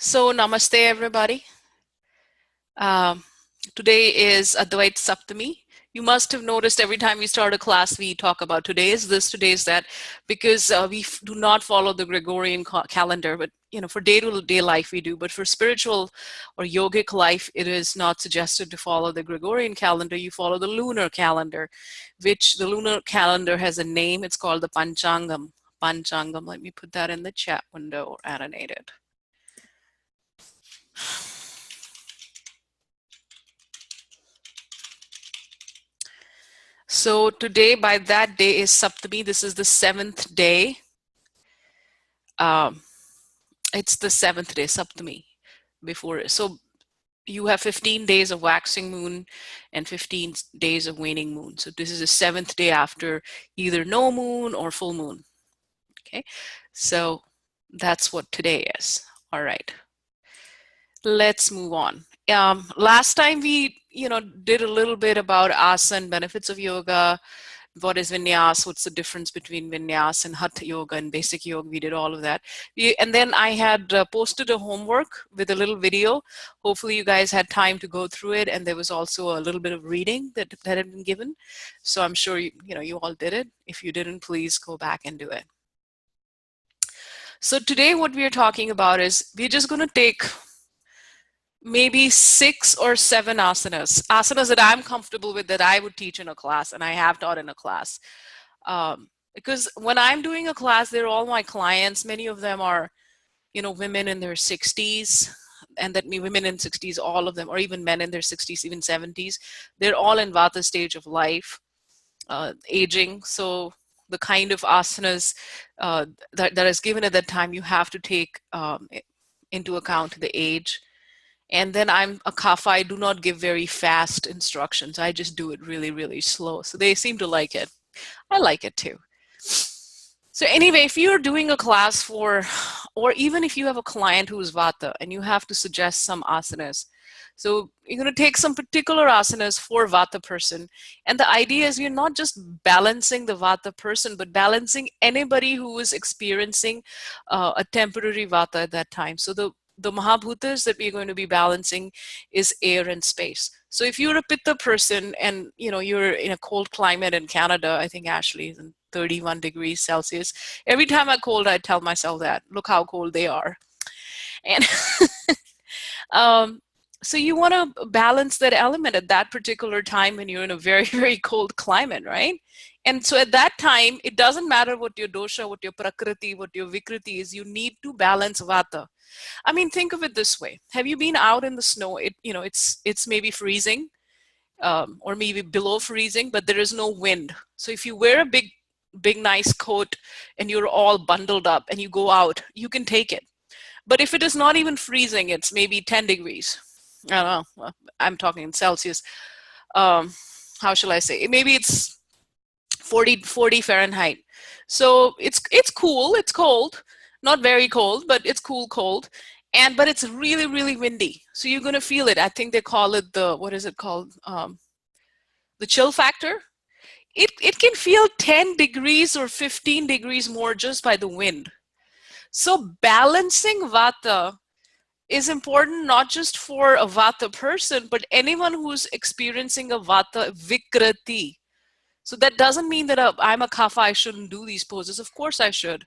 So, namaste, everybody. Um, Today is Advait Saptami. You must have noticed every time we start a class, we talk about today is this, today is that, because we do not follow the Gregorian calendar. But for day-to-day life we do. But for spiritual or yogic life, it is not suggested to follow the Gregorian calendar. You follow the lunar calendar, which the lunar calendar has a name. It's called the Panchangam. Panchangam. Let me put that in the chat window or annotate it. So today, by that day, is Saptami. This is the 7th day. It's the 7th day, Saptami. So you have 15 days of waxing moon and 15 days of waning moon. So this is the 7th day after either no moon or full moon. Okay, so that's what today is. All right, let's move on. Last time we did a little bit about asana, benefits of yoga, what is vinyas, what's the difference between vinyas and hatha yoga and basic yoga. We did all of that. And then I had posted a homework with a little video. Hopefully you guys had time to go through it, and there was also a little bit of reading that had been given. So I'm sure you all did it. If you didn't, please go back and do it. So today what we are talking about is we're just going to take maybe 6 or 7 asanas that I'm comfortable with, that I would teach in a class, and I have taught in a class. Because when I'm doing a class, they're all my clients. Many of them are, women in their 60s, and that means women in 60s, all of them, or even men in their 60s, even 70s. They're all in Vata stage of life, aging. So the kind of asanas that is given at that time, you have to take into account the age. And then I'm a kapha. I do not give very fast instructions. I just do it really, really slow. So they seem to like it. I like it too. So anyway, if you're doing a class or even if you have a client who is vata and you have to suggest some asanas, so you're going to take some particular asanas for vata person. And the idea is you're not just balancing the vata person, but balancing anybody who is experiencing a temporary vata at that time. So the Mahabhutas that we're going to be balancing is air and space. So if you're a Pitta person and you're in a cold climate in Canada, I think Ashley is in 31 degrees Celsius. Every time I cold, I tell myself that, look how cold they are. And so you want to balance that element at that particular time when you're in a very, very cold climate, right? And so at that time, it doesn't matter what your dosha, what your prakriti, what your vikriti is, you need to balance vata. I mean, think of it this way. Have you been out in the snow? It's maybe freezing or maybe below freezing, but there is no wind. So if you wear a big, nice coat and you're all bundled up and you go out, you can take it. But if it is not even freezing, it's maybe 10 degrees. I don't know. I'm talking in Celsius. How shall I say? Maybe it's 40 Fahrenheit. So it's cool. It's cold. Not very cold, but it's cold. But it's really, really windy. So you're going to feel it. I think they call it what is it called? The chill factor. It can feel 10 degrees or 15 degrees more just by the wind. So balancing vata is important not just for a vata person, but anyone who's experiencing a vata vikrati. So that doesn't mean that I'm a kapha, I shouldn't do these poses. Of course I should.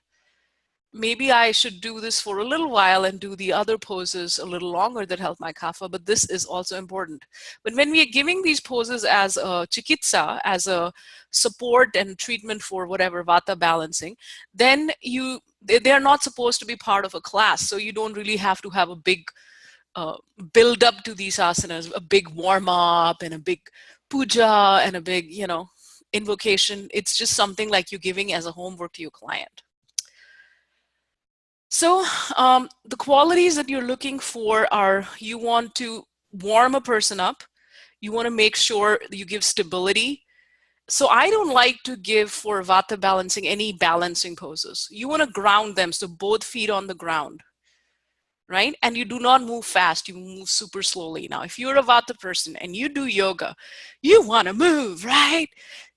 Maybe I should do this for a little while and do the other poses a little longer that help my kapha, but this is also important. But when we are giving these poses as a chikitsa, as a support and treatment for whatever vata balancing, then they are not supposed to be part of a class. So you don't really have to have a big build up to these asanas, a big warm up and a big puja and a big, invocation. It's just something like you're giving as a homework to your client. So the qualities that you're looking for are, you want to warm a person up. You want to make sure you give stability. So I don't like to give for vata balancing any balancing poses. You want to ground them, so both feet on the ground, right? And you do not move fast. You move super slowly. Now, if you're a vata person and you do yoga, you want to move, right?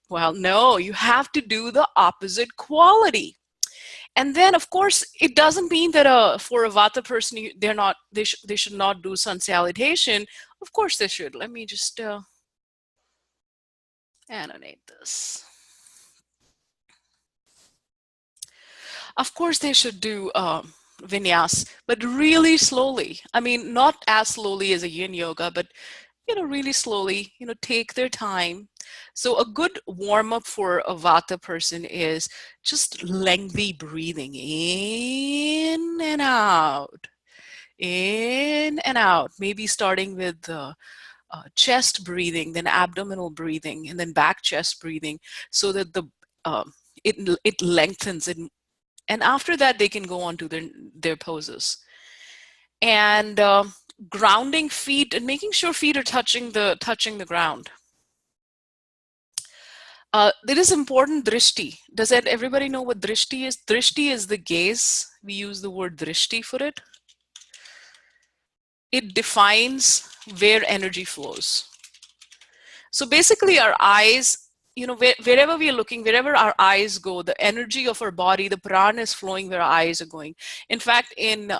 Well, no, you have to do the opposite quality. And then, of course, it doesn't mean that for a Vata person, they should not do sun salutation. Of course they should. Let me just annotate this. Of course they should do vinyas, but really slowly. I mean, not as slowly as a yin yoga, but really slowly, take their time. So a good warm up for a Vata person is just lengthy breathing in and out, in and out. Maybe starting with chest breathing, then abdominal breathing, and then back chest breathing, so that uh, it lengthens it. And after that, they can go on to their poses. And grounding feet and making sure feet are touching the ground. There is important drishti. Does that everybody know what drishti is? Drishti is the gaze. We use the word drishti for it. It defines where energy flows. So basically our eyes, wherever we are looking, wherever our eyes go, the energy of our body, the prana is flowing where our eyes are going. In fact, in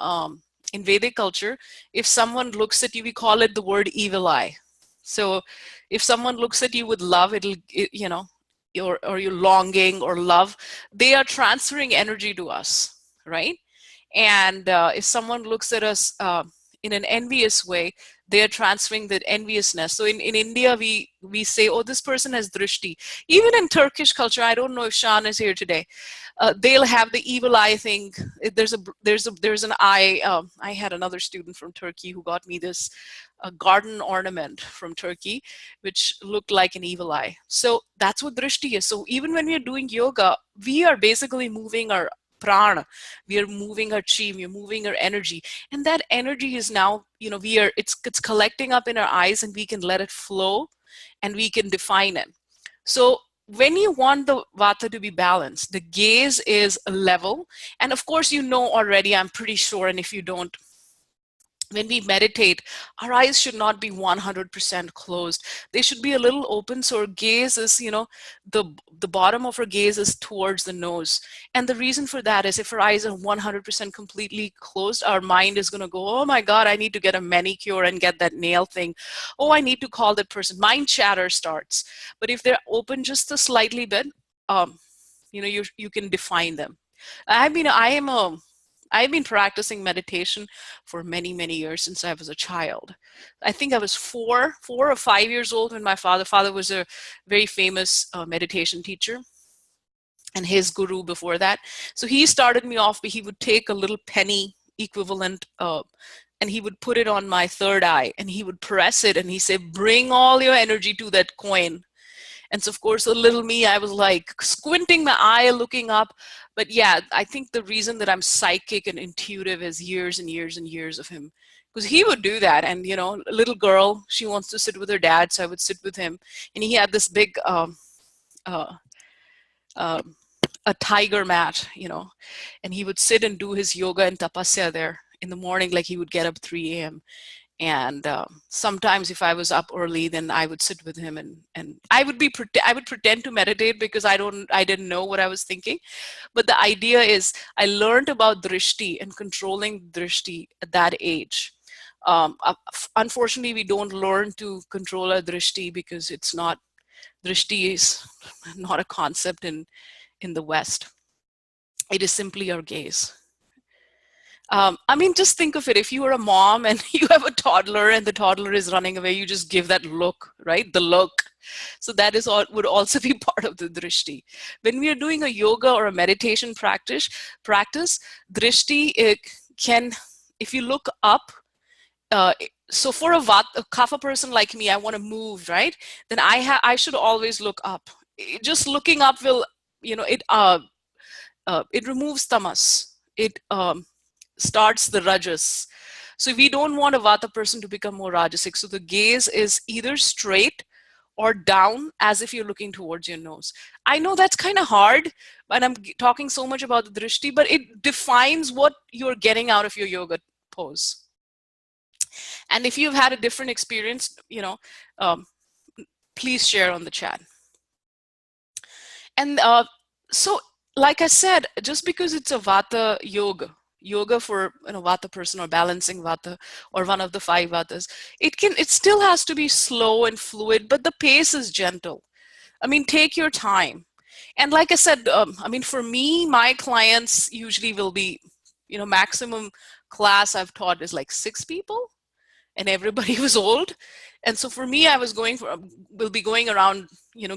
Vedic culture, if someone looks at you, we call it the word evil eye. So if someone looks at you with love, or you're longing or love, they are transferring energy to us, right? And if someone looks at us in an envious way, they are transferring that enviousness. So in India, we say, oh, this person has drishti. Even in Turkish culture, I don't know if Shan is here today. They'll have the evil eye thing. There's an eye. I had another student from Turkey who got me this garden ornament from Turkey, which looked like an evil eye. So that's what drishti is. So even when we are doing yoga, we are basically moving our prana, we are moving our chi, we are moving our energy, and that energy is now, it's collecting up in our eyes, and we can let it flow, and we can define it. So when you want the vata to be balanced, the gaze is level, and of course already, I'm pretty sure, and if you don't, when we meditate, our eyes should not be 100% closed. They should be a little open. So our gaze is, the bottom of our gaze is towards the nose. And the reason for that is if our eyes are 100% completely closed, our mind is going to go, oh my God, I need to get a manicure and get that nail thing. Oh, I need to call that person. Mind chatter starts. But if they're open just a slightly bit, you can define them. I've been practicing meditation for many, many years since I was a child. I think I was 4 or 5 years old when my father was a very famous meditation teacher, and his guru before that. So he started me off, but he would take a little penny equivalent and he would put it on my third eye, and he would press it, and he said, bring all your energy to that coin. And so, of course, a little me, I was like squinting my eye, looking up. But yeah, I think the reason that I'm psychic and intuitive is years and years and years of him. Because he would do that. And, a little girl, she wants to sit with her dad, so I would sit with him. And he had this big, uh, a tiger mat, and he would sit and do his yoga and tapasya there in the morning, like he would get up 3 a.m. And sometimes if I was up early, then I would sit with him, and I would pretend to meditate because I didn't know what I was thinking. But the idea is I learned about drishti and controlling drishti at that age. Unfortunately, we don't learn to control our drishti because drishti is not a concept in the West. It is simply our gaze. Just think of it. If you are a mom and you have a toddler and the toddler is running away, you just give that look, right? The look. So that would also be part of the drishti. When we are doing a yoga or a meditation practice, drishti can, if you look up, so for a kapha person like me, I want to move, right? Then I should always look up. Just looking up will, it removes tamas. It starts the rajas. So we don't want a vata person to become more rajasic. So the gaze is either straight or down, as if you're looking towards your nose. I know that's kind of hard, and I'm talking so much about the drishti, but it defines what you're getting out of your yoga pose. And if you've had a different experience, please share on the chat. And so like I said, just because it's a Vata yoga for Vata person or balancing Vata or one of the five Vatas, it still has to be slow and fluid, but the pace is gentle. I mean, take your time. And like I said, I mean, for me, my clients usually will be, maximum class I've taught is like 6 people, and everybody was old. And so for me, I was will be going around,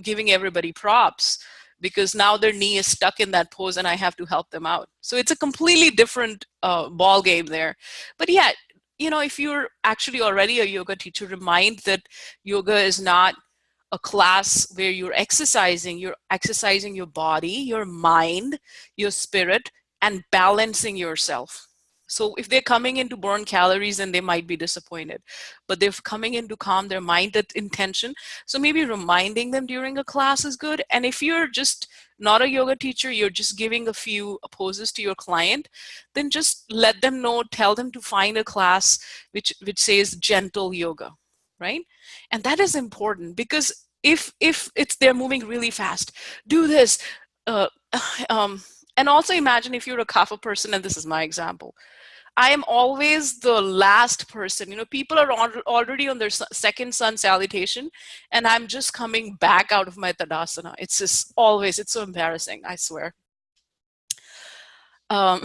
giving everybody props because now their knee is stuck in that pose and I have to help them out. So it's a completely different ball game there. But yeah, if you're actually already a yoga teacher, remind that yoga is not a class where you're exercising your body, your mind, your spirit, and balancing yourself. So if they're coming in to burn calories, then they might be disappointed, but they're coming in to calm their mind, that intention. So maybe reminding them during a class is good. And if you're just not a yoga teacher, you're just giving a few poses to your client, then just let them know, tell them to find a class which says gentle yoga, right? And that is important because if it's they're moving really fast, do this. Uh, um, and also imagine if you're a kapha person, and this is my example. I am always the last person. People are already on their second sun salutation, and I'm just coming back out of my Tadasana. It's just always, it's so embarrassing, I swear. Um,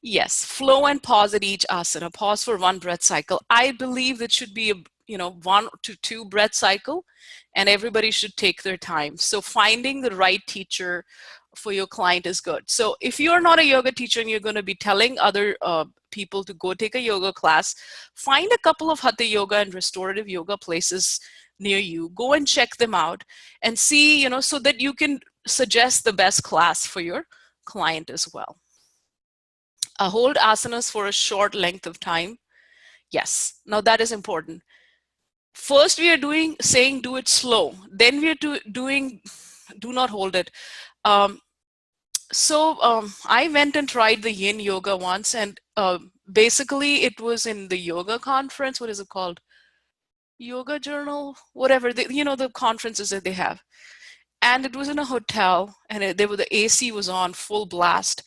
Yes, flow and pause at each asana. Pause for one breath cycle. I believe that should be a 1 to 2 breath cycle, and everybody should take their time. So finding the right teacher for your client is good. So if you're not a yoga teacher and you're going to be telling other people to go take a yoga class, find a couple of hatha yoga and restorative yoga places near you. Go and check them out and see, so that you can suggest the best class for your client as well. Hold asanas for a short length of time. Yes, now that is important. First, we are saying do it slow. Then we are doing do not hold it. I went and tried the yin yoga once, and basically it was in the yoga conference. What is it called? Yoga journal, whatever, the conferences that they have. And it was in a hotel, and the AC was on full blast.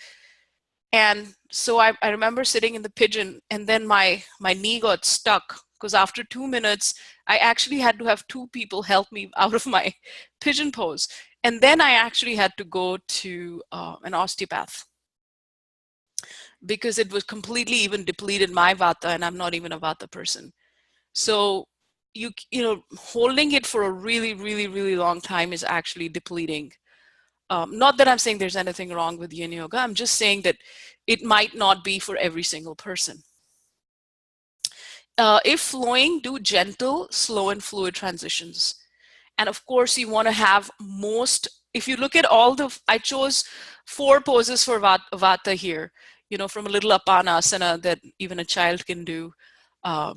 And so I remember sitting in the pigeon, and then my knee got stuck because after 2 minutes, I actually had to have 2 people help me out of my pigeon pose. And then I actually had to go to an osteopath because it was completely even depleted my vata, and I'm not even a vata person. So holding it for a really, really, really long time is actually depleting. Not that I'm saying there's anything wrong with yin yoga. I'm just saying that it might not be for every single person. If flowing, do gentle, slow, and fluid transitions. And of course, you want to have if you look at I chose 4 poses for Vata here, from a little Apana Asana that even a child can do. A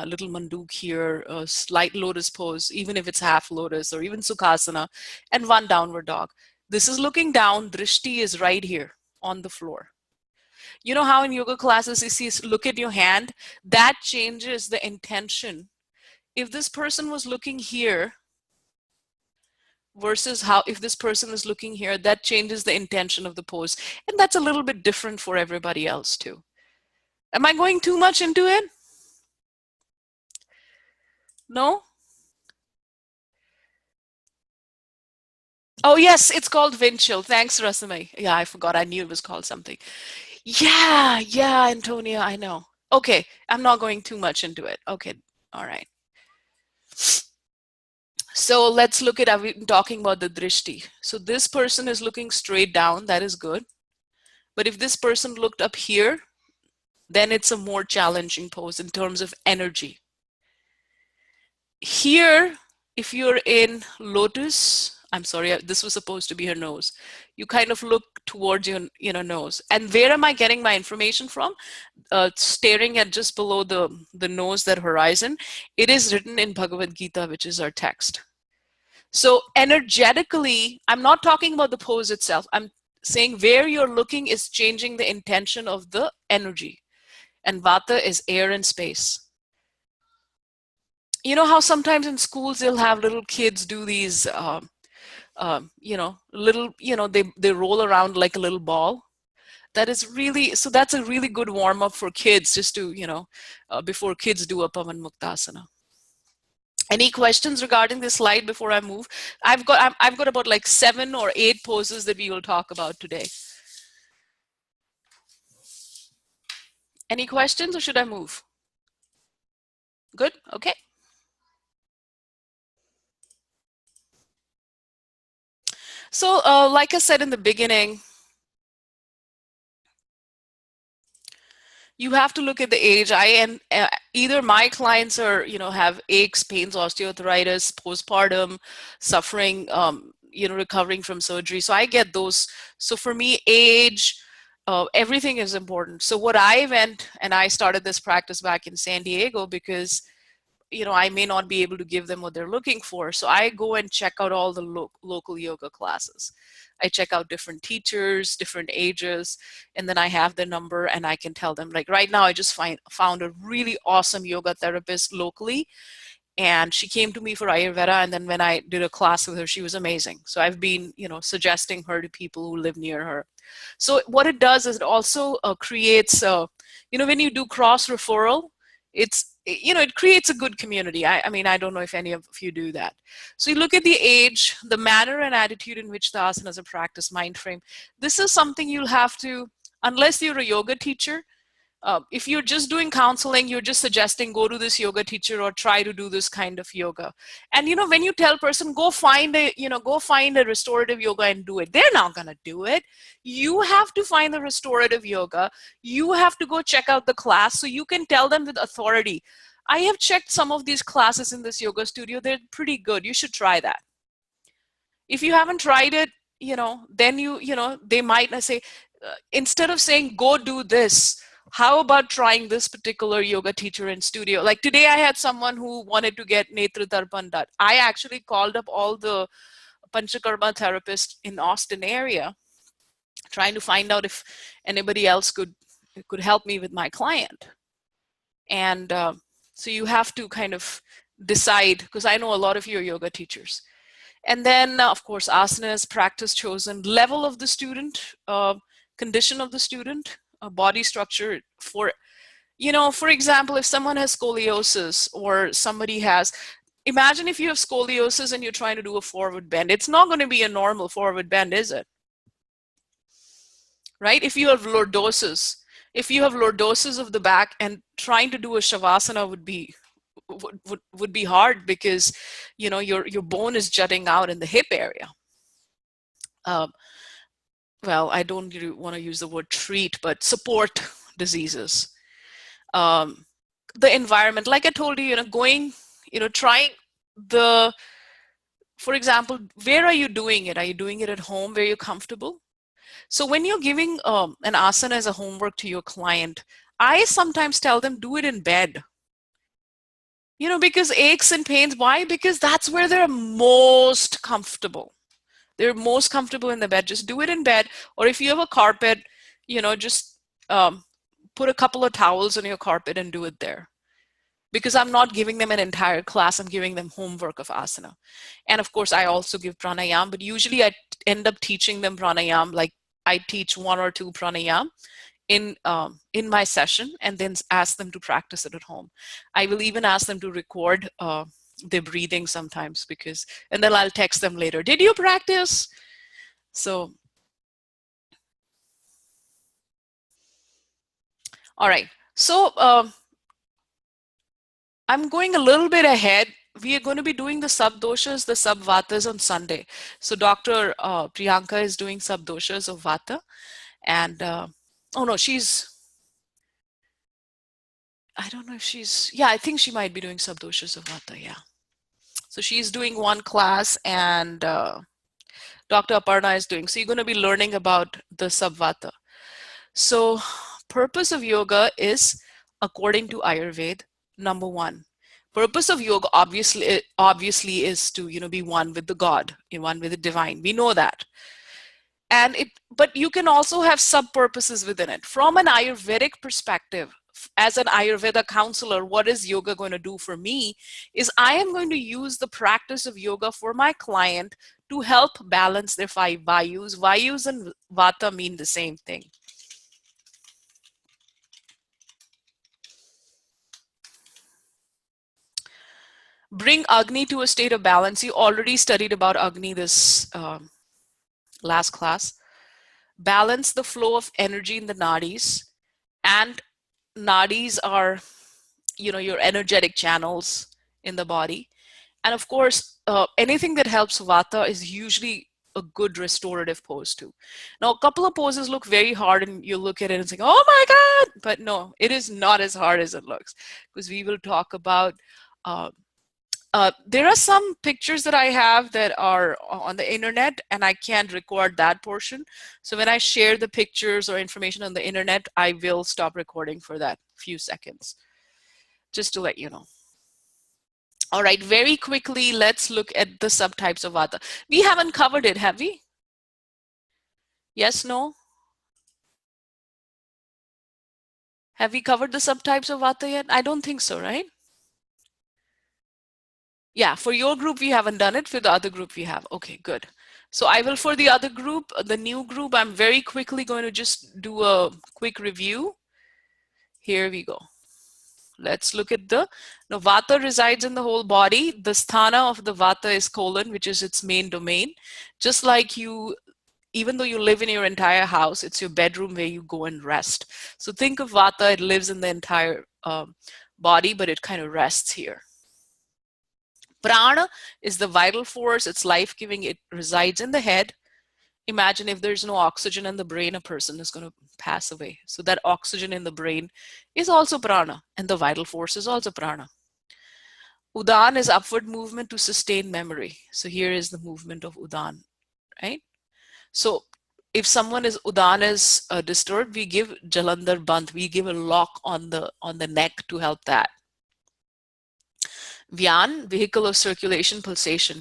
little manduk here, a slight lotus pose, even if it's half lotus, or even Sukhasana, and 1 downward dog. This is looking down, drishti is right here on the floor. You know how in yoga classes you see, look at your hand? That changes the intention. If this person was looking here versus if this person is looking here, that changes the intention of the pose. And that's a little bit different for everybody else too. Am I going too much into it? No? Oh, yes, it's called Winchell. Thanks, Rasamai. Yeah, I forgot. I knew it was called something. Yeah, Antonia, I know. Okay, I'm not going too much into it. Okay, all right. So let's look at, I've been talking about the drishti. So this person is looking straight down. That is good. But if this person looked up here, then it's a more challenging pose in terms of energy. Here, if you're in lotus, I'm sorry, this was supposed to be her nose. You kind of look towards your nose. And where am I getting my information from? Staring at just below the nose, that horizon. It is written in Bhagavad Gita, which is our text. So energetically, I'm not talking about the pose itself. I'm saying where you're looking is changing the intention of the energy. And Vata is air and space. You know how sometimes in schools they'll have little kids do these little, they roll around like a little ball. That is really, so that's a really good warm up for kids, just to, before kids do a Pavan Muktasana. Any questions regarding this slide before I move? I've got about like 7 or 8 poses that we will talk about today. Any questions, or should I move? Good, okay. So like I said in the beginning, you have to look at the age. Either my clients are, have aches, pains, osteoarthritis, postpartum, suffering, recovering from surgery. So I get those. So for me, age, everything is important. So what I went, and I started this practice back in San Diego because I may not be able to give them what they're looking for. So I go and check out all the local yoga classes. I check out different teachers, different ages, and then I have their number and I can tell them. Like right now, I just found a really awesome yoga therapist locally, and she came to me for Ayurveda. And then when I did a class with her, she was amazing. So I've been, suggesting her to people who live near her. So what it does is it also creates, when you do cross referral, it creates a good community. I mean, I don't know if any of you do that. So you look at the age, the manner and attitude in which the asanas are practiced, mind frame. This is something you'll have to, unless you're a yoga teacher, if you're just doing counseling, you're just suggesting go to this yoga teacher or try to do this kind of yoga. And when you tell a person go find a restorative yoga and do it, they're not going to do it. You have to find the restorative yoga. You have to go check out the class so you can tell them with authority. I have checked some of these classes in this yoga studio. They're pretty good. You should try that. If you haven't tried it, then they might not say, instead of saying go do this, how about trying this particular yoga teacher in studio? Like today I had someone who wanted to get Netra Darpan done. I actually called up all the Panchakarma therapists in Austin area, trying to find out if anybody else could help me with my client. And so you have to kind of decide, because I know a lot of you are yoga teachers. And then, of course, asanas, practice chosen, level of the student, condition of the student, body structure. For example, if someone has scoliosis or somebody has, imagine if you have scoliosis and you're trying to do a forward bend. It's not going to be a normal forward bend, is it? Right? If you have lordosis of the back, and trying to do a shavasana would be hard, because your bone is jutting out in the hip area. Well, I don't want to use the word treat, but support diseases. The environment, like I told you, trying for example, where are you doing it? Are you doing it at home where you're comfortable? So when you're giving an asana as a homework to your client, I sometimes tell them do it in bed. Because aches and pains, why? Because that's where they're most comfortable. They're most comfortable in the bed. Just do it in bed. Or if you have a carpet, just put a couple of towels on your carpet and do it there. Because I'm not giving them an entire class, I'm giving them homework of asana. And of course, I also give pranayam, but usually I end up teaching them pranayam. Like I teach 1 or 2 pranayam in my session, and then ask them to practice it at home. I will even ask them to record their breathing sometimes, and then I'll text them later, did you practice? So, all right. So I'm going a little bit ahead. We are going to be doing the sub-doshas, the sub-vatas on Sunday. So Dr. Priyanka is doing sub-doshas of vata. And, oh no, I don't know if I think she might be doing sub-doshas of vata, yeah. So she's doing one class, and Dr. Aparna is doing. So you're going to be learning about the sub-vata. So purpose of yoga is, according to Ayurveda, number 1. Purpose of yoga obviously is to be one with the God, one with the divine. We know that. But you can also have sub-purposes within it. From an Ayurvedic perspective, as an Ayurveda counselor, what is yoga going to do for me is I am going to use the practice of yoga for my client to help balance their 5 Vayus. Vayus and Vata mean the same thing. Bring Agni to a state of balance. You already studied about Agni this last class. Balance the flow of energy in the nadis, and nadis are, you know, your energetic channels in the body. And of course, anything that helps Vata is usually a good restorative pose too. Now, a couple of poses look very hard and you look at it and think, oh my God, but no, it is not as hard as it looks, because we will talk about there are some pictures that I have that are on the internet and I can't record that portion. So when I share the pictures or information on the internet, I will stop recording for that few seconds, just to let you know. All right, very quickly, let's look at the subtypes of Vata. We haven't covered it, have we? Yes, no? Have we covered the subtypes of Vata yet? I don't think so, right? Yeah, for your group, we haven't done it. For the other group, we have. Okay, good. So I will, for the other group, the new group, I'm very quickly going to just do a quick review. Here we go. Let's look at the, now Vata resides in the whole body. The sthana of the Vata is colon, which is its main domain. Just like you, even though you live in your entire house, it's your bedroom where you go and rest. So think of Vata, it lives in the entire body, but it kind of rests here. Prana is the vital force, it's life-giving, it resides in the head. Imagine if there's no oxygen in the brain, a person is going to pass away. So that oxygen in the brain is also prana, and the vital force is also prana. Udan is upward movement to sustain memory. So here is the movement of Udan, right? So if someone is Udan is disturbed, we give Jalandhar Bandh, we give a lock on the neck to help that. Vyan, vehicle of circulation, pulsation.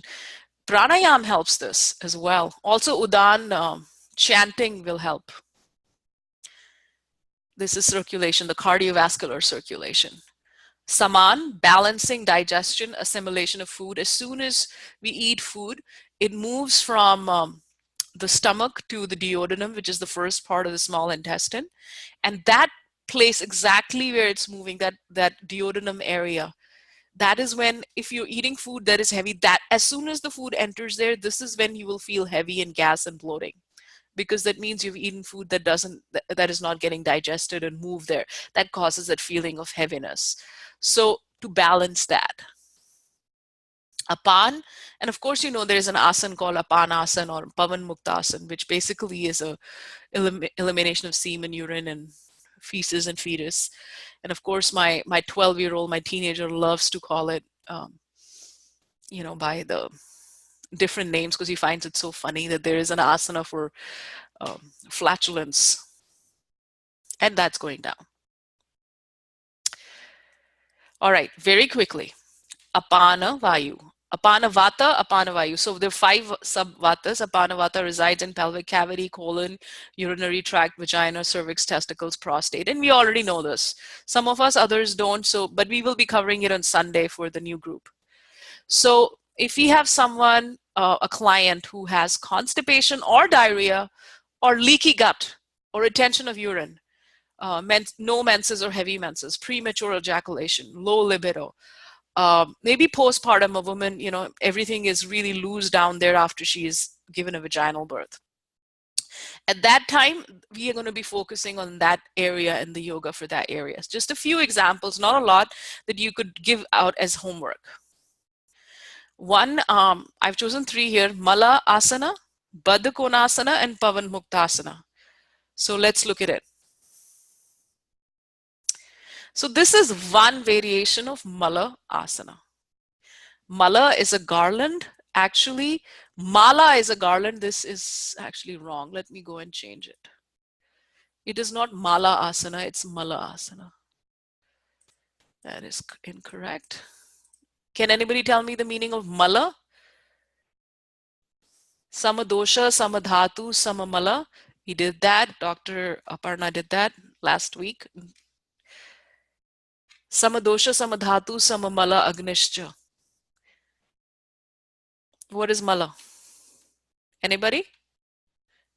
Pranayam helps this as well. Also Udan, chanting will help. This is circulation, the cardiovascular circulation. Saman, balancing digestion, assimilation of food. As soon as we eat food, it moves from the stomach to the duodenum, which is the first part of the small intestine. And that place exactly where it's moving, that duodenum area, that is when, if you're eating food that is heavy, that as soon as the food enters there, this is when you will feel heavy and gas and bloating, because that means you've eaten food that is not getting digested and moved there. That causes that feeling of heaviness. So to balance that, Apan, and of course, you know, there's an asana called Apanasana or Pavan Muktasana, which basically is a elimination of semen, urine, and feces and fetus. And of course, my 12-year-old, my teenager, loves to call it, you know, by the different names, because he finds it so funny that there is an asana for flatulence, and that's going down. All right, very quickly. Apana Vayu. Apana Vata, Apana Vayu. So there are 5 sub-Vatas. Apana Vata resides in pelvic cavity, colon, urinary tract, vagina, cervix, testicles, prostate. And we already know this. Some of us, others don't. So, but we will be covering it on Sunday for the new group. So if we have someone, a client who has constipation or diarrhea or leaky gut or retention of urine, no menses or heavy menses, premature ejaculation, low libido, maybe postpartum, a woman, you know, everything is really loose down there after she is given a vaginal birth. At that time, we are going to be focusing on that area and the yoga for that area. Just a few examples, not a lot, that you could give out as homework. One, I've chosen 3 here: Mala Asana, Baddha Konasana, and Pavan Muktasana. So let's look at it. So this is one variation of Mala Asana. Mala is a garland. Actually, Mala is a garland. This is actually wrong. Let me go and change it. It is not Mala Asana, it's Mala Asana. That is incorrect. Can anybody tell me the meaning of Mala? Samadosha, Samadhatu, Samamala. He did that. Dr. Aparna did that last week. Samadosha, Samadhatu, Samamala, Agnishcha. What is Mala? Anybody?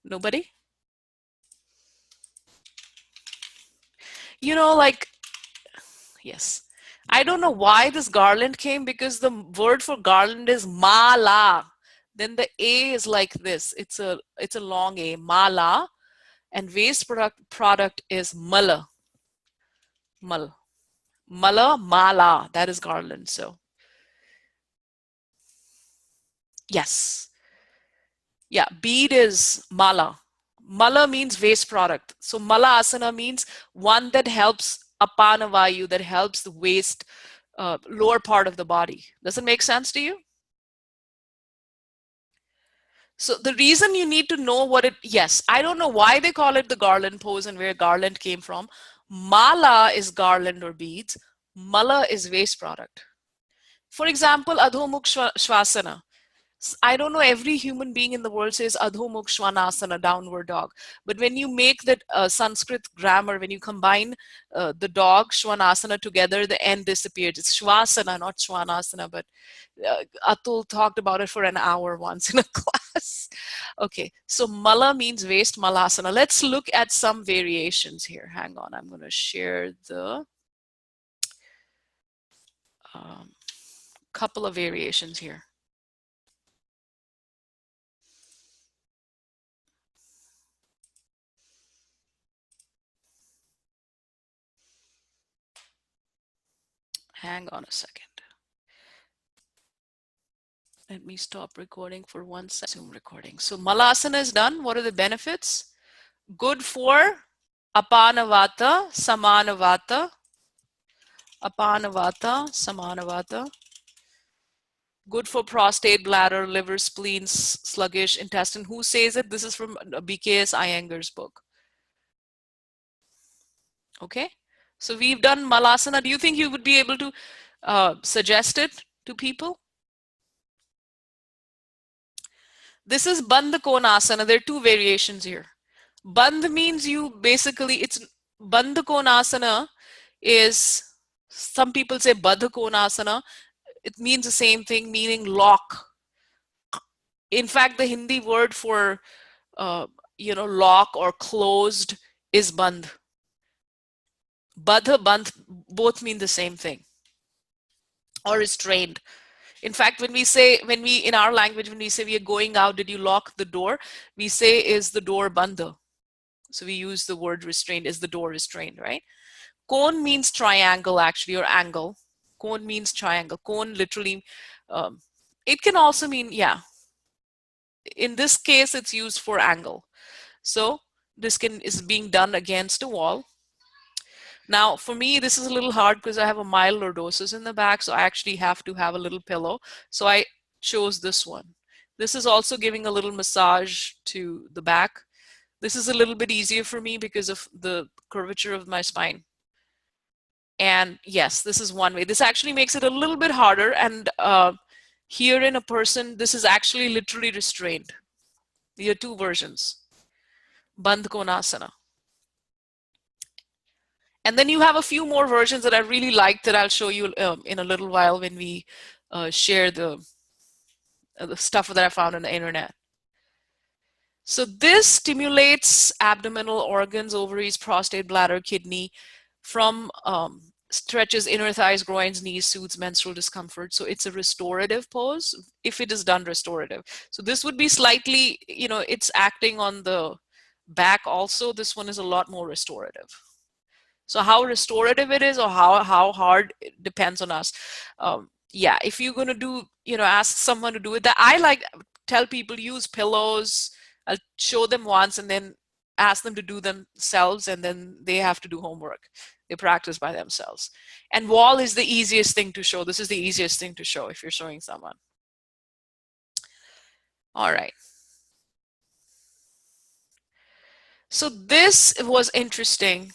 Nobody? You know, like, yes. I don't know why this garland came, because the word for garland is mala. Then the A is like this. It's a long A, mala. And waste product is mala. Mal. Mala, mala. That is garland. So yes. Yeah, bead is mala. Mala means waste product. So mala asana means one that helps apana vayu, that helps the waste lower part of the body. Does it make sense to you? So the reason you need to know what it, yes, I don't know why they call it the garland pose and where garland came from. Mala is garland or beads. Mala is waste product. For example, Adhomukh Shvasana. I don't know, every human being in the world says Adhomukh Shvanasana, downward dog. But when you make that Sanskrit grammar, when you combine the dog, Shvanasana together, the N disappears. It's Shvasana, not Shvanasana, but Atul talked about it for an hour once in a class. Okay, so Mala means waste, Malasana. Let's look at some variations here. Hang on, I'm going to share the couple of variations here. Hang on a second. Let me stop recording for 1 second. Zoom recording. So Malasana is done. What are the benefits? Good for Apanavata, Samanavata, Apanavata, Samanavata. Good for prostate, bladder, liver, spleen, sluggish intestine. Who says it? This is from BKS Iyengar's book. Okay. So we've done Malasana. Do you think you would be able to suggest it to people? This is Bandha Konasana. There are two variations here. Bandh means you basically, it's Bandha Konasana is, some people say Badha Konasana. It means the same thing, meaning lock. In fact, the Hindi word for, lock or closed is bandh. Badha, bandh, both mean the same thing. Or restrained. In fact, in our language, when we say we are going out, did you lock the door? We say, is the door bandha? So we use the word restrained, is the door restrained, right? Cone means triangle, actually, or angle. Cone means triangle. Cone literally, it can also mean, yeah. In this case, it's used for angle. So this is being done against a wall. Now, for me, this is a little hard because I have a mild lordosis in the back, so I actually have to have a little pillow. So I chose this one. This is also giving a little massage to the back. This is a little bit easier for me because of the curvature of my spine. And yes, this is one way. This actually makes it a little bit harder. And here in a person, this is actually literally restrained. There are two versions. Bandh Konasana. And then you have a few more versions that I really like that I'll show you in a little while when we share the stuff that I found on the internet. So this stimulates abdominal organs, ovaries, prostate, bladder, kidney, from stretches inner thighs, groins, knees, soothes menstrual discomfort. So it's a restorative pose if it is done restorative. So this would be slightly, it's acting on the back also. This one is a lot more restorative. So how restorative it is or how hard, it depends on us. Yeah, if you're going to do, ask someone to do it, that I tell people use pillows. I'll show them once and then ask them to do themselves, and then they have to do homework. They practice by themselves. And wall is the easiest thing to show. This is the easiest thing to show if you're showing someone. All right. So this was interesting.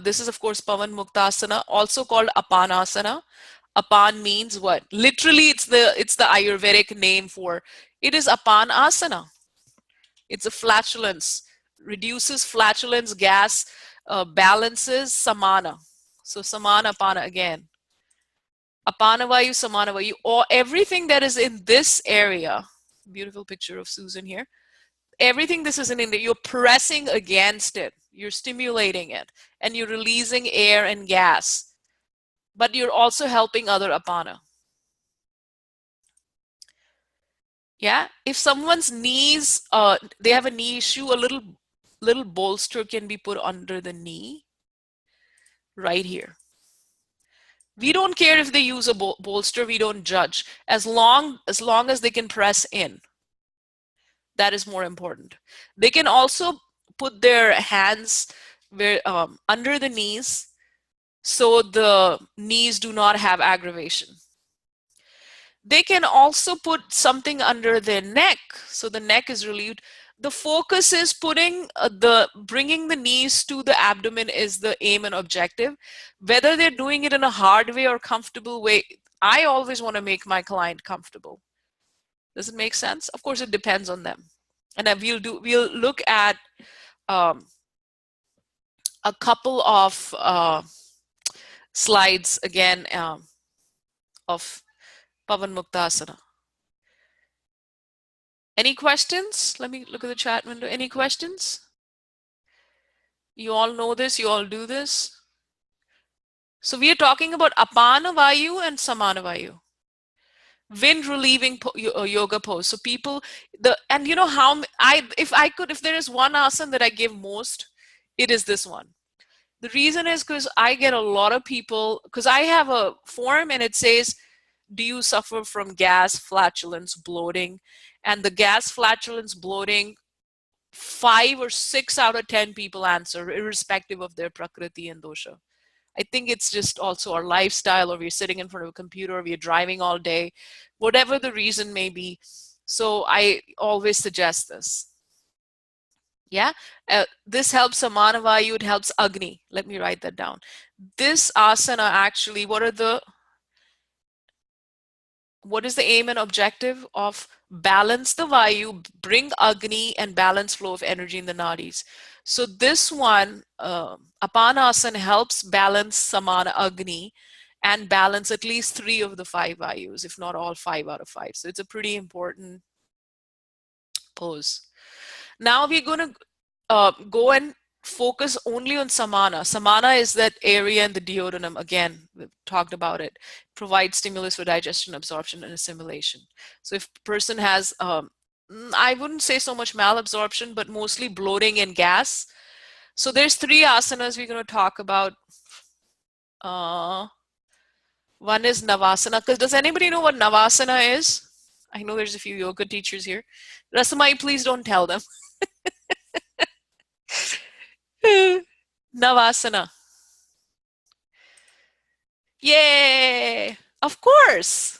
This is, of course, Pavan Muktasana, also called Apanasana. Apan means what? Literally, it's the Ayurvedic name for it is Apanasana. It's a flatulence, reduces flatulence, gas, balances Samana. So Samana, Apana again. Apana Vayu, Samana Vayu, or everything that is in this area. Beautiful picture of Susan here. everything this is in India, you're pressing against it, you're stimulating it, and you're releasing air and gas, but you're also helping other apana. Yeah, if someone's knees, they have a knee issue, a little bolster can be put under the knee, right here. We don't care if they use a bolster, we don't judge. As long as they can press in, that is more important. They can also put their hands where under the knees, so the knees do not have aggravation. They can also put something under their neck, so the neck is relieved. The focus is bringing the knees to the abdomen is the aim and objective. Whether they're doing it in a hard way or comfortable way, I always want to make my client comfortable. Does it make sense? Of course, it depends on them. And then we'll look at a couple of slides again of Pavan Muktasana. Any questions? Let me look at the chat window. Any questions? You all know this, you all do this. So we are talking about Apana Vayu and Samana Vayu. Wind relieving yoga pose. So people, and you know how if there is one asana that I give most, it is this one. The reason is because I get a lot of people, because I have a form and it says, do you suffer from gas, flatulence, bloating? And the gas, flatulence, bloating, 5 or 6 out of 10 people answer, irrespective of their prakriti and dosha. I think it's just also our lifestyle, or we're sitting in front of a computer, or we're driving all day, whatever the reason may be. So I always suggest this. Yeah, this helps Samana Vayu, it helps Agni. Let me write that down. This asana actually, what is the aim and objective of balance the Vayu, bring Agni, and balance flow of energy in the nadis. So this one, Apanasana, helps balance Samana Agni and balance at least 3 of the 5 Vayus, if not all 5 out of 5. So it's a pretty important pose. Now we're going to go and focus only on Samana. Samana is that area in the duodenum. Again, we've talked about it. Provides stimulus for digestion, absorption, and assimilation. So if a person has, I wouldn't say so much malabsorption, but mostly bloating and gas. So there's 3 asanas we're going to talk about. One is Navasana. Because does anybody know what Navasana is? I know there's a few yoga teachers here. Rasamai, please don't tell them. Navasana. Yay! Of course.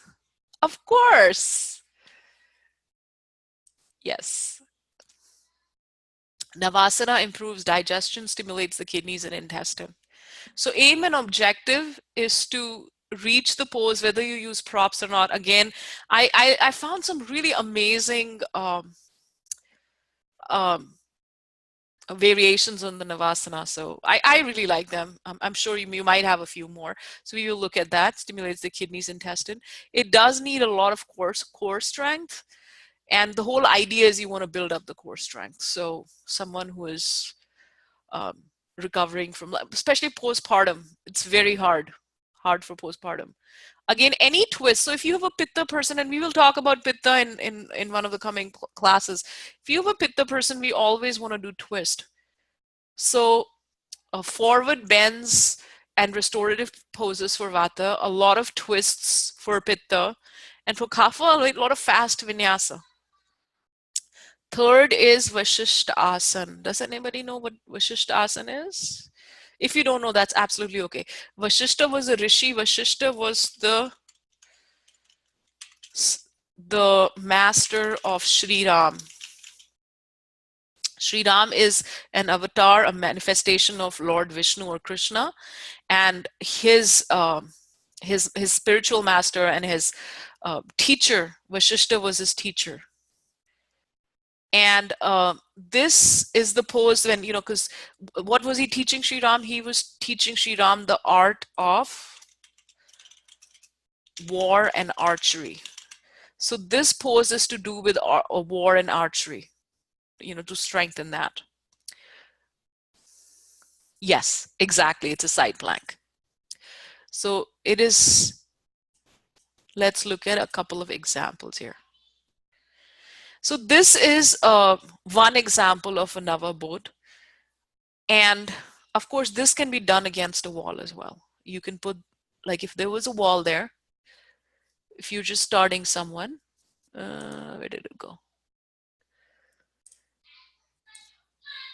Of course. Yes. Navasana improves digestion, stimulates the kidneys and intestine. So aim and objective is to reach the pose, whether you use props or not. Again, I found some really amazing variations on the Navasana. So I really like them. I'm sure you might have a few more. So we will look at that. Stimulates the kidneys, intestine. It does need a lot of core strength. And the whole idea is you want to build up the core strength. So someone who is recovering from, especially postpartum, it's very hard for postpartum. Again, any twist. So if you have a Pitta person, and we will talk about Pitta in one of the coming classes. If you have a Pitta person, we always want to do twist. So forward bends and restorative poses for Vata, a lot of twists for Pitta, and for Kapha, a lot of fast vinyasa. Third is Vashishta Asana. Does anybody know what Vashishta Asana is? If you don't know, that's absolutely okay. Vashishta was a rishi. Vashishta was the master of Sri Ram. Sri Ram is an avatar, a manifestation of Lord Vishnu or Krishna, and his spiritual master and his teacher, Vashishta, was his teacher. And this is the pose when, because what was he teaching Sri Ram? He was teaching Sri Ram the art of war and archery. So this pose is to do with war and archery. to strengthen that. Yes, exactly. It's a side plank. So it is, let's look at a couple of examples here. So this is one example of a Nava boat. And of course, this can be done against a wall as well. You can put, like if there was a wall there, if you're just starting someone, where did it go?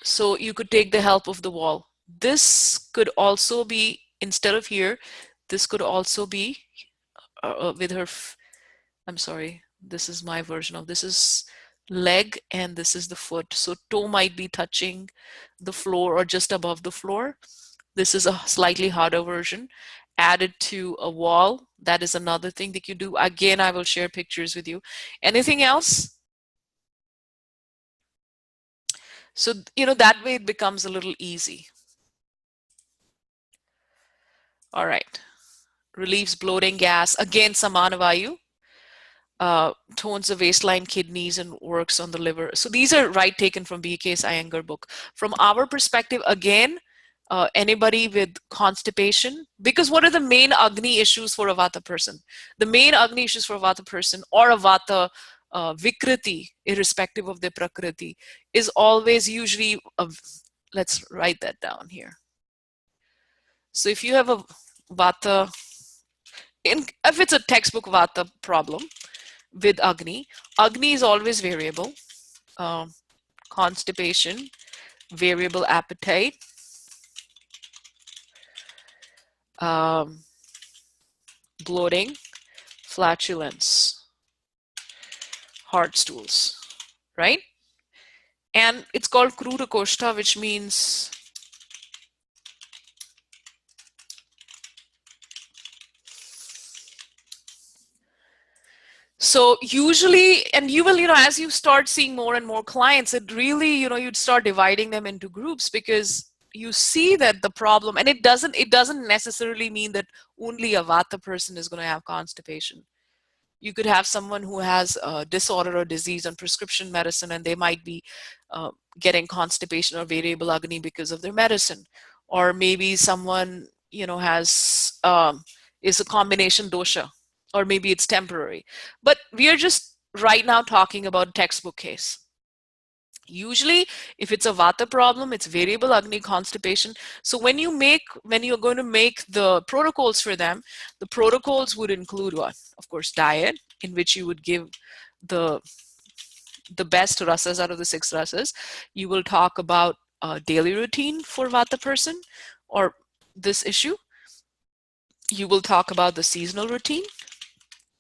So you could take the help of the wall. This could also be, instead of here, this could also be with her, I'm sorry, this is my version of, this is leg and this is the foot. So toe might be touching the floor or just above the floor. This is a slightly harder version. Added to a wall, that is another thing that you do. Again, I will share pictures with you. Anything else? So, that way it becomes a little easy. All right. Relieves bloating, gas. Again, Samana VAYU. Tones the waistline, kidneys, and works on the liver. So these are taken from B.K.'s Iyengar book. From our perspective, again, anybody with constipation, because what are the main Agni issues for a Vata person? The main Agni issues for a Vata person or a Vata Vikriti, irrespective of their Prakriti, is always usually, let's write that down here. So if you have a Vata, if it's a textbook Vata problem with Agni, Agni is always variable. Constipation, variable appetite, bloating, flatulence, hard stools, right? And it's called Kruta Koshta, which means so usually, and you will, as you start seeing more and more clients, it really, you'd start dividing them into groups because you see that the problem, and it doesn't necessarily mean that only a Vata person is going to have constipation. You could have someone who has a disorder or disease on prescription medicine, and they might be getting constipation or variable Agni because of their medicine. Or maybe someone, has, is a combination dosha, or maybe it's temporary. But we are just right now talking about a textbook case. Usually, if it's a Vata problem, it's variable Agni, constipation. So when you're going to make the protocols for them, the protocols would include what? Of course, diet, in which you would give the best rasas out of the 6 rasas. You will talk about a daily routine for Vata person or this issue. You will talk about the seasonal routine.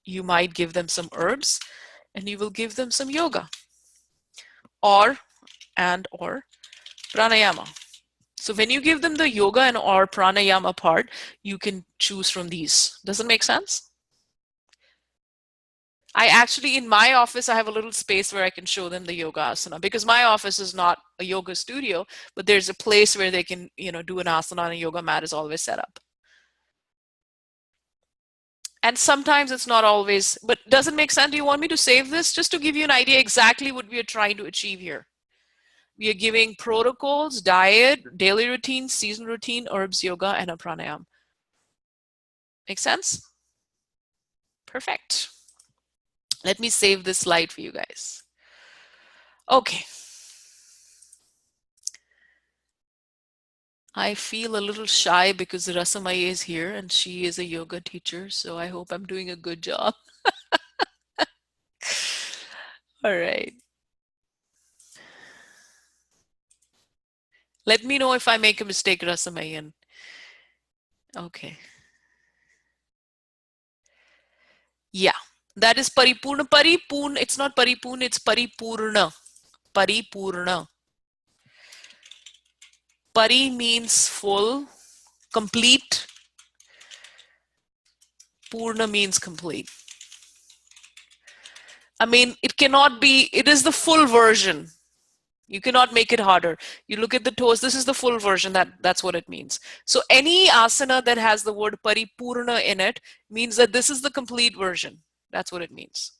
You might give them some herbs, and you will give them some yoga or pranayama. So when you give them the yoga and or pranayama part, you can choose from these. Does it make sense? I actually, in my office, I have a little space where I can show them the yoga asana, because my office is not a yoga studio, but there's a place where they can, do an asana, and a yoga mat is always set up. And sometimes it's not always, but does it make sense? Do you want me to save this just to give you an idea exactly what we are trying to achieve here? We are giving protocols, diet, daily routine, season routine, herbs, yoga, and a pranayam. Make sense? Perfect. Let me save this slide for you guys. Okay. I feel a little shy because Rasamai is here and she is a yoga teacher, so I hope I'm doing a good job. All right. Let me know if I make a mistake, Rasamayan. Okay. Yeah, that is paripurna. Paripurna, it's not paripurna, it's paripurna. Paripurna. Pari means full, complete. Purna means complete. I mean, it cannot be, it is the full version. You cannot make it harder. You look at the toes, this is the full version, that's what it means. So any asana that has the word paripurna in it means that this is the complete version. That's what it means.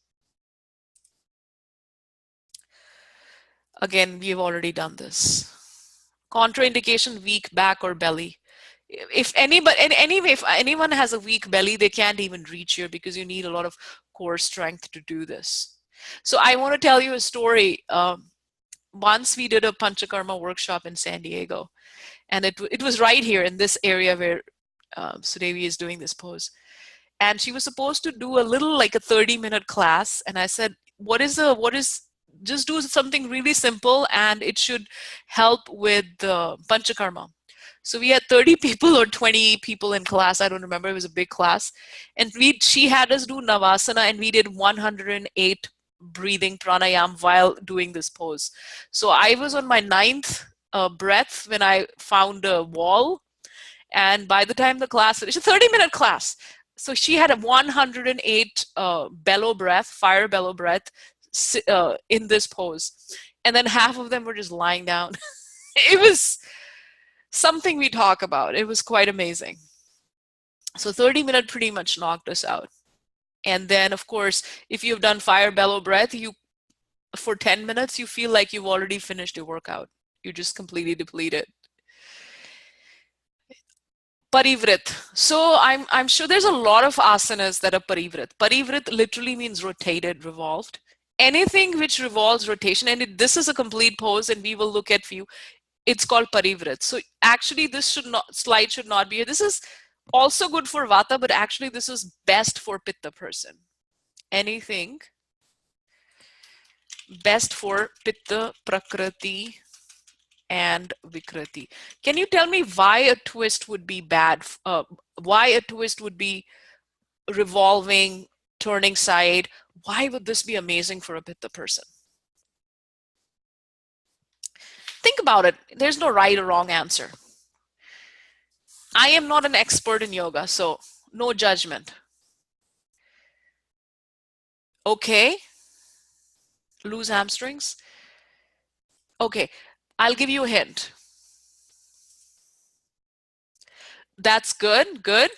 Again, we've already done this. Contraindication, weak back or belly. If anybody, anyway, if anyone has a weak belly, they can't even reach here because you need a lot of core strength to do this. So I want to tell you a story. Once we did a Panchakarma workshop in San Diego, and it was right here in this area where Sudevi is doing this pose. And she was supposed to do a little, like a 30-minute class. And I said, just do something really simple and it should help with Panchakarma. So we had 30 people or 20 people in class. I don't remember. It was a big class. And she had us do Navasana, and we did 108 breathing pranayam while doing this pose. So I was on my 9th breath when I found a wall. And by the time the class, it's a 30-minute class. So she had a 108 bellow breath, fire bellow breath in this pose. And then half of them were just lying down. It was something we talk about. It was quite amazing. So 30-minute pretty much knocked us out. And then, of course, if you've done fire bellow breath, for 10 minutes, you feel like you've already finished your workout. You're just completely depleted. Parivrtta. So I'm sure there's a lot of asanas that are Parivrtta. Parivrtta literally means rotated, revolved. Anything which revolves rotation, and this is a complete pose, and we will look at few. It's called Parivrtta. So actually, this slide should not be here. This is also good for Vata, but actually this is best for Pitta person. Anything best for Pitta, Prakriti, and Vikriti. Can you tell me why a twist would be bad? Why a twist would be revolving, turning side? Why would this be amazing for a Pitta person? Think about it. There's no right or wrong answer. I am not an expert in yoga, so no judgment. Okay. Loose hamstrings. Okay. I'll give you a hint. That's good. Good.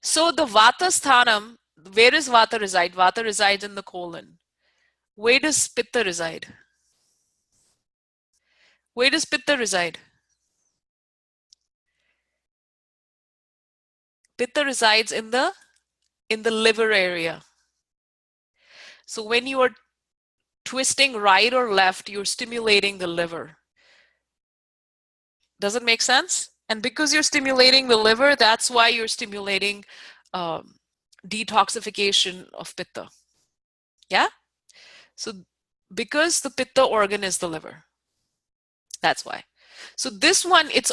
So the Vata sthanam, where does Vata reside? Vata resides in the colon. Where does Pitta reside? Where does Pitta reside? Pitta resides in the liver area. So when you are twisting right or left, you're stimulating the liver. Does it make sense? And because you're stimulating the liver, that's why you're stimulating detoxification of Pitta. Yeah? So because the Pitta organ is the liver. That's why. So this one, it's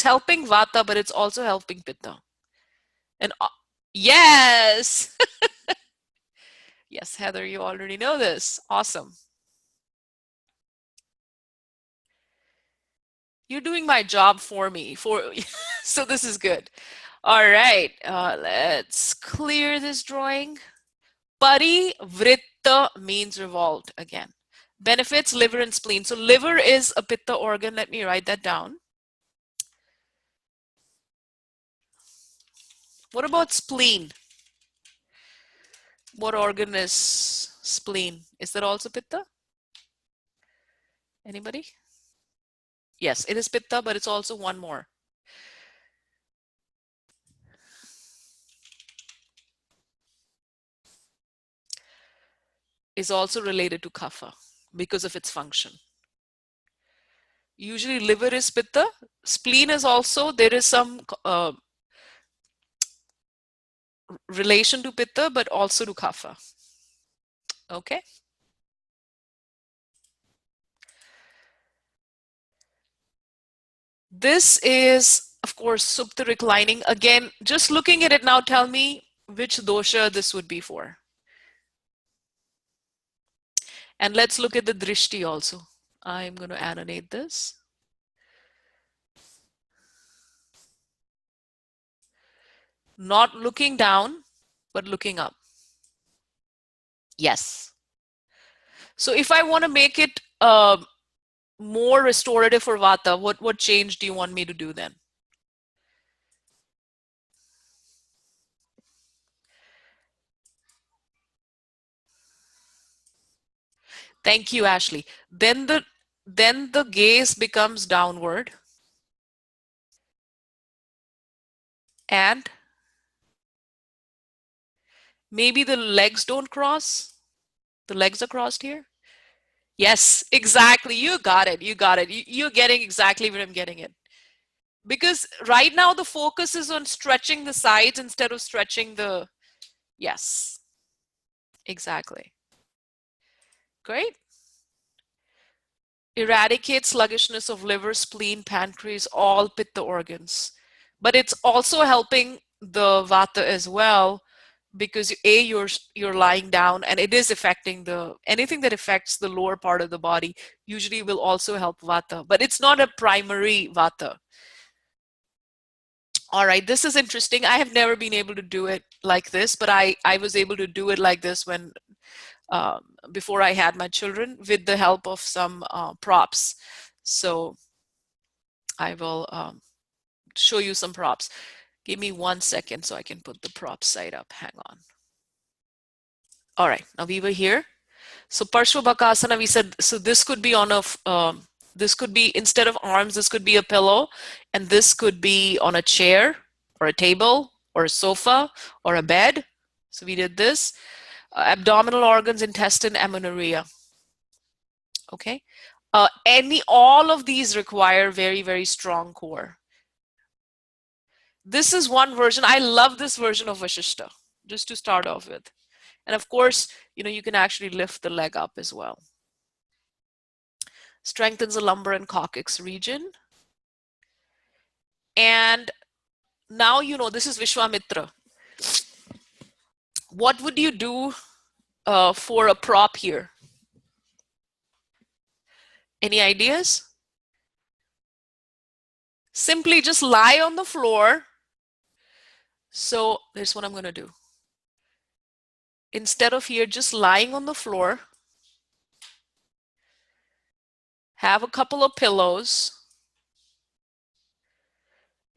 helping Vata, but it's also helping Pitta. And yes, yes, Heather, you already know this. Awesome. You're doing my job for me. So this is good. All right, let's clear this drawing. Parivrtta means revolved again. Benefits, liver and spleen. So liver is a Pitta organ. Let me write that down. What about spleen? What organ is spleen? Is that also Pitta? Anybody? Yes, it is Pitta, but it's also one more. Is also related to Kapha because of its function. Usually liver is Pitta. Spleen is also, there is some relation to Pitta, but also to Kapha. Okay. This is, of course, Supta reclining. Again, just looking at it now, tell me which dosha this would be for. And let's look at the drishti also. I'm going to animate this. Not looking down, but looking up. Yes. So if I want to make it more restorative for Vata, what change do you want me to do then? Thank you, Ashley. Then the gaze becomes downward, and maybe the legs don't cross. The legs are crossed here. Yes, exactly. You got it. You got it. You're getting exactly where I'm getting it. Because right now the focus is on stretching the sides instead of stretching the, yes, exactly. Great. Eradicate sluggishness of liver, spleen, pancreas, all pitta organs. But it's also helping the vata as well, because you're lying down, and it is affecting the, anything that affects the lower part of the body usually will also help vata, but it's not a primary vata. All right, this is interesting. I have never been able to do it like this, but I was able to do it like this when before I had my children, with the help of some props. So I will show you some props. Give me 1 second so I can put the prop site up. Hang on. All right, now we were here. So Parshvabhakasana, we said, so this could be on a, this could be, instead of arms, this could be a pillow, and this could be on a chair or a table or a sofa or a bed. So we did this. Abdominal organs, intestine, amenorrhea. Okay. All of these require very, very strong core. This is one version. I love this version of Vashishta, just to start off with. And of course, you can actually lift the leg up as well. Strengthens the lumbar and coccyx region. And now this is Vishwamitra. What would you do for a prop here? Any ideas? Simply just lie on the floor. So here's what I'm going to do. Instead of here just lying on the floor, have a couple of pillows,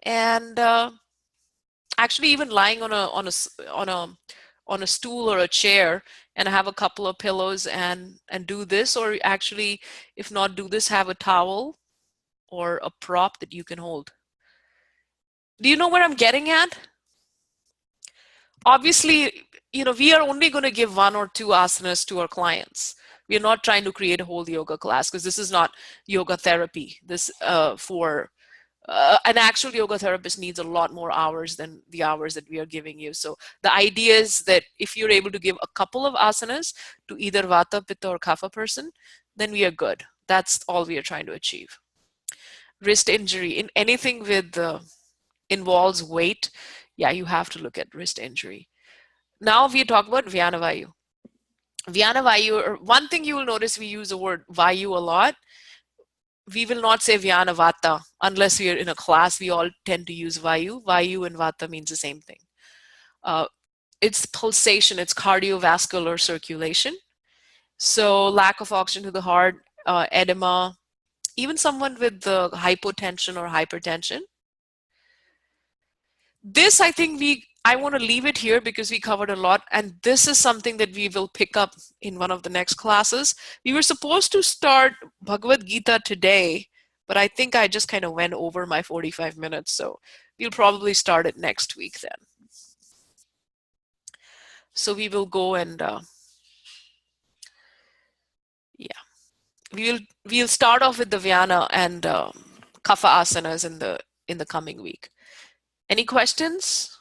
and actually even lying on a stool or a chair, and have a couple of pillows and do this, or actually, if not do this, have a towel or a prop that you can hold. Do you know where I'm getting at? Obviously, we are only going to give 1 or 2 asanas to our clients. We are not trying to create a whole yoga class, because this is not yoga therapy. This for an actual yoga therapist needs a lot more hours than the hours that we are giving you. So the idea is that if you're able to give a couple of asanas to either vata, pitta, or kapha person, then we are good. That's all we are trying to achieve. Wrist injury, in anything with involves weight, yeah, you have to look at wrist injury. Now we talk about VYANA VAYU. VYANA VAYU, one thing you will notice, we use the word VAYU a lot. We will not say VYANA Vata unless we are in a class. We all tend to use VAYU. VAYU and Vata means the same thing. It's pulsation, it's cardiovascular circulation. So lack of oxygen to the heart, edema, even someone with the hypotension or hypertension. This, I think I want to leave it here because we covered a lot, and this is something that we will pick up in one of the next classes. We were supposed to start Bhagavad Gita today, but I think I just kind of went over my 45 minutes, so we'll probably start it next week then. So we will go and yeah, we'll start off with the VYANA and kapha asanas in the coming week. Any questions?